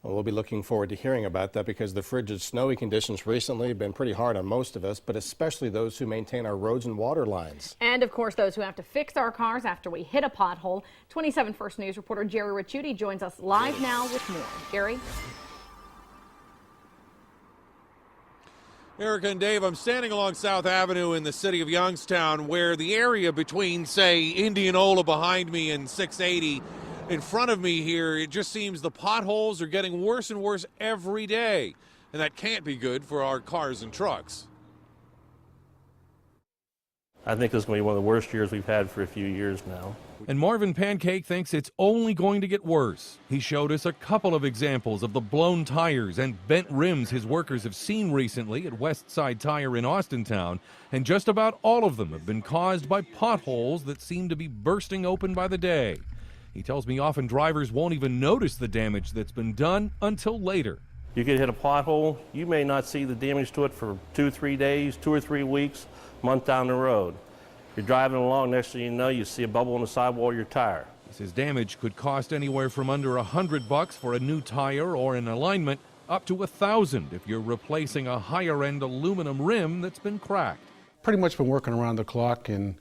Well, we'll be looking forward to hearing about that because the frigid, snowy conditions recently have been pretty hard on most of us, but especially those who maintain our roads and water lines. And of course, those who have to fix our cars after we hit a pothole. 27 First News reporter Gerry Ricciutti joins us live now with more. Gerry? Erica and Dave, I'm standing along South Avenue in the city of Youngstown, where the area between, say, Indianola behind me and 680 in front of me here, it just seems the potholes are getting worse and worse every day. And that can't be good for our cars and trucks. I think this is going to be one of the worst years we've had for a few years now. And Marvin Pancake thinks it's only going to get worse. He showed us a couple of examples of the blown tires and bent rims his workers have seen recently at West Side Tire in Austintown, and just about all of them have been caused by potholes that seem to be bursting open by the day. He tells me often drivers won't even notice the damage that's been done until later. You could hit a pothole, you may not see the damage to it for 2 or 3 days, 2 or 3 weeks, month down the road. You're driving along, next thing you know, you see a bubble on the sidewall of your tire. He says damage could cost anywhere from under $100 for a new tire or an alignment, up to $1,000 if you're replacing a higher-end aluminum rim that's been cracked. Pretty much been working around the clock, and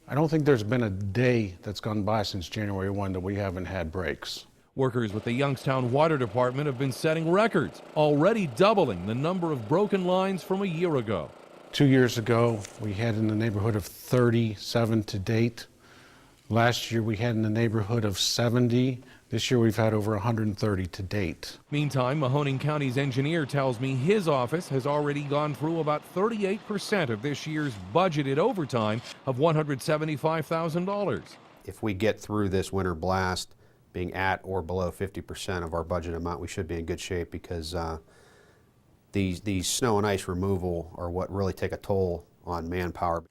I don't think there's been a day that's gone by since January 1 that we haven't had breaks. Workers with the Youngstown Water Department have been setting records, already doubling the number of broken lines from a year ago. 2 years ago, we had in the neighborhood of 37 to date. Last year, we had in the neighborhood of 70. This year, we've had over 130 to date. Meantime, Mahoning County's engineer tells me his office has already gone through about 38% of this year's budgeted overtime of $175,000. If we get through this winter blast being at or below 50% of our budget amount, we should be in good shape, because these snow and ice removal are what really take a toll on manpower.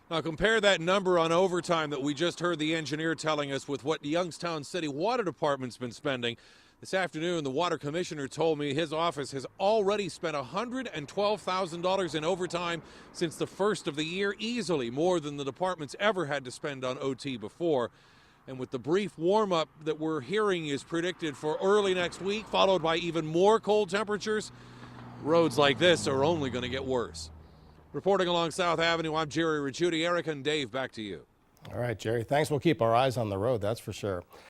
Now compare that number on overtime that we just heard the engineer telling us with what the Youngstown City Water Department's been spending. This afternoon, the water commissioner told me his office has already spent $112,000 in overtime since the first of the year, easily more than the department's ever had to spend on OT before. And with the brief warm-up that we're hearing is predicted for early next week, followed by even more cold temperatures, roads like this are only going to get worse. Reporting along South Avenue, I'm Gerry Ricciutti. Erica and Dave, back to you. All right, Jerry, thanks. We'll keep our eyes on the road, that's for sure.